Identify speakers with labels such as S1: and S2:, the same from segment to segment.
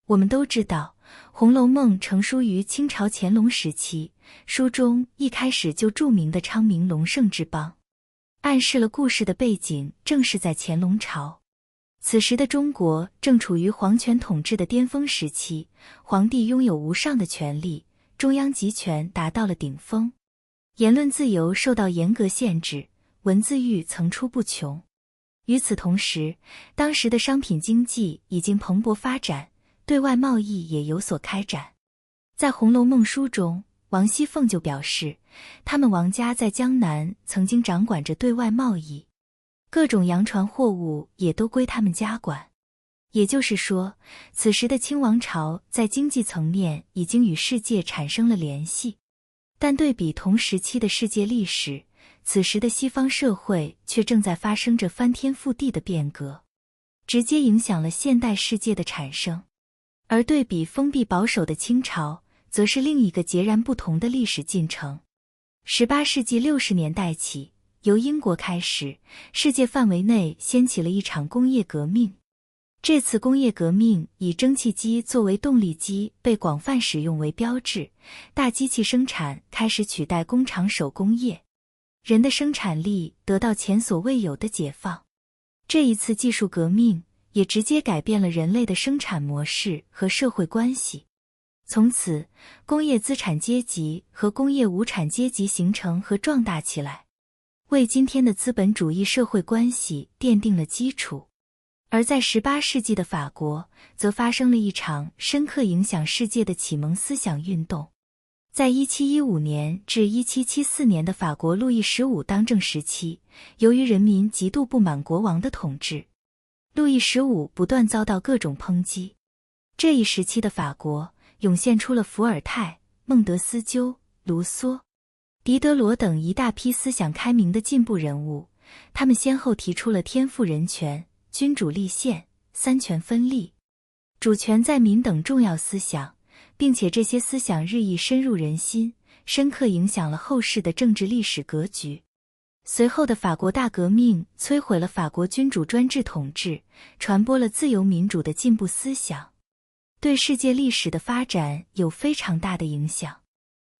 S1: 我们都知道，《红楼梦》成书于清朝乾隆时期，书中一开始就著名的昌明隆盛之邦，暗示了故事的背景正是在乾隆朝。此时的中国正处于皇权统治的巅峰时期，皇帝拥有无上的权力，中央集权达到了顶峰，言论自由受到严格限制，文字狱层出不穷。与此同时，当时的商品经济已经蓬勃发展，对外贸易也有所开展。在《红楼梦》书中，王熙凤就表示，他们王家在江南曾经掌管着对外贸易，各种洋船货物也都归他们家管。也就是说，此时的清王朝在经济层面已经与世界产生了联系。但对比同时期的世界历史，此时的西方社会却正在发生着翻天覆地的变革，直接影响了现代世界的产生。而对比封闭保守的清朝，则是另一个截然不同的历史进程。18世纪60年代起，由英国开始，世界范围内掀起了一场工业革命。这次工业革命以蒸汽机作为动力机被广泛使用为标志，大机器生产开始取代工厂手工业，人的生产力得到前所未有的解放。这一次技术革命也直接改变了人类的生产模式和社会关系。从此，工业资产阶级和工业无产阶级形成和壮大起来，为今天的资本主义社会关系奠定了基础。而在18世纪的法国，则发生了一场深刻影响世界的启蒙思想运动。在1715年至1774年的法国路易15当政时期，由于人民极度不满国王的统治，路易15不断遭到各种抨击。这一时期的法国涌现出了伏尔泰、孟德斯鸠、卢梭、狄德罗等一大批思想开明的进步人物，他们先后提出了天赋人权、君主立宪、三权分立、主权在民等重要思想，并且这些思想日益深入人心，深刻影响了后世的政治历史格局。随后的法国大革命摧毁了法国君主专制统治，传播了自由民主的进步思想，对世界历史的发展有非常大的影响。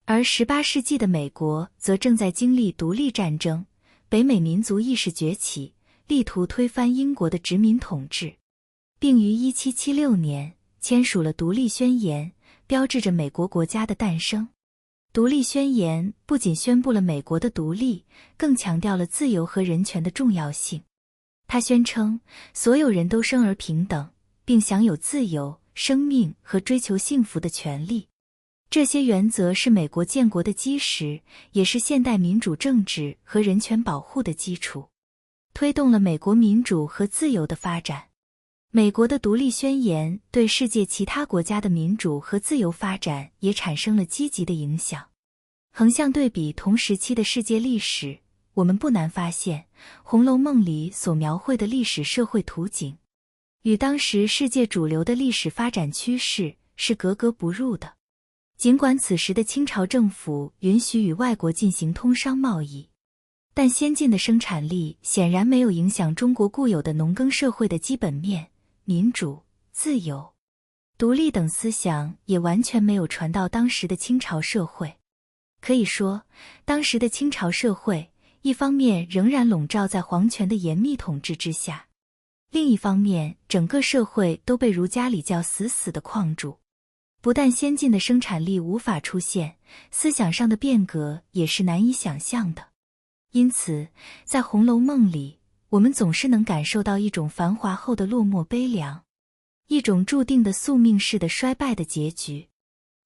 S1: 而18世纪的美国则正在经历独立战争，北美民族意识崛起，力图推翻英国的殖民统治，并于1776年签署了独立宣言，标志着美国国家的诞生。独立宣言不仅宣布了美国的独立，更强调了自由和人权的重要性。它宣称所有人都生而平等，并享有自由、生命和追求幸福的权利。这些原则是美国建国的基石，也是现代民主政治和人权保护的基础，推动了美国民主和自由的发展。美国的独立宣言对世界其他国家的民主和自由发展也产生了积极的影响。横向对比同时期的世界历史，我们不难发现，《红楼梦》里所描绘的历史社会图景，与当时世界主流的历史发展趋势是格格不入的。尽管此时的清朝政府允许与外国进行通商贸易，但先进的生产力显然没有影响中国固有的农耕社会的基本面，民主、自由、独立等思想也完全没有传到当时的清朝社会。可以说，当时的清朝社会，一方面仍然笼罩在皇权的严密统治之下，另一方面整个社会都被儒家礼教死死地框住。不但先进的生产力无法出现，思想上的变革也是难以想象的。因此，在《红楼梦》里，我们总是能感受到一种繁华后的落寞悲凉，一种注定的宿命式的衰败的结局。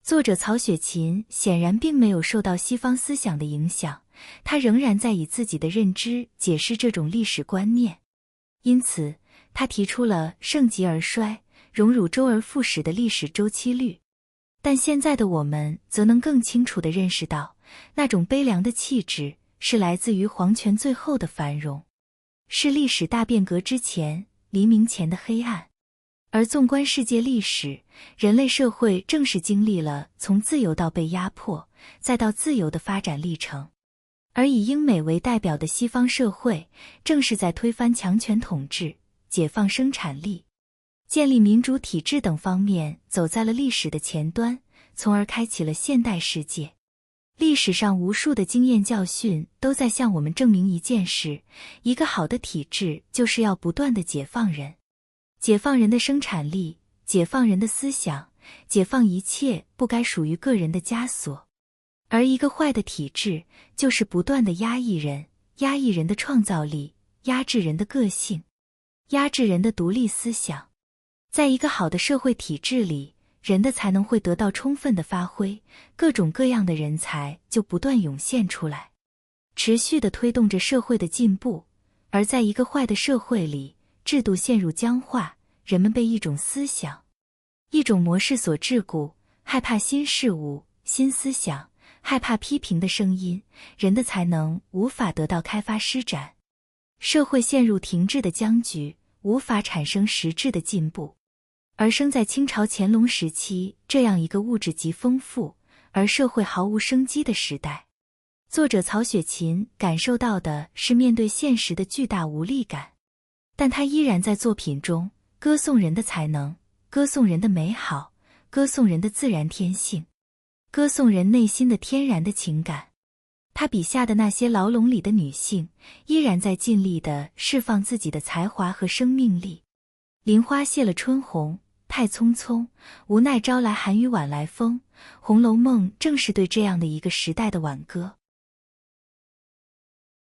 S1: 作者曹雪芹显然并没有受到西方思想的影响，他仍然在以自己的认知解释这种历史观念。因此，他提出了盛极而衰、荣辱周而复始的历史周期律。但现在的我们则能更清楚地认识到，那种悲凉的气质是来自于皇权最后的繁荣，是历史大变革之前、黎明前的黑暗。而纵观世界历史，人类社会正是经历了从自由到被压迫，再到自由的发展历程。而以英美为代表的西方社会，正是在推翻强权统治，解放生产力，建立民主体制等方面走在了历史的前端，从而开启了现代世界。历史上无数的经验教训都在向我们证明一件事：一个好的体制就是要不断地解放人，解放人的生产力，解放人的思想，解放一切不该属于个人的枷锁。而一个坏的体制就是不断地压抑人，压抑人的创造力，压制人的个性，压制人的独立思想。在一个好的社会体制里，人的才能会得到充分的发挥，各种各样的人才就不断涌现出来，持续地推动着社会的进步。而在一个坏的社会里，制度陷入僵化，人们被一种思想、一种模式所桎梏，害怕新事物、新思想，害怕批评的声音，人的才能无法得到开发施展，社会陷入停滞的僵局，无法产生实质的进步。而生在清朝乾隆时期这样一个物质极丰富而社会毫无生机的时代，作者曹雪芹感受到的是面对现实的巨大无力感，但他依然在作品中歌颂人的才能，歌颂人的美好，歌颂人的自然天性，歌颂人内心的天然的情感。他笔下的那些牢笼里的女性，依然在尽力地释放自己的才华和生命力。林花谢了春红，太匆匆，无奈招来寒雨晚来风。《红楼梦》正是对这样的一个时代的挽歌。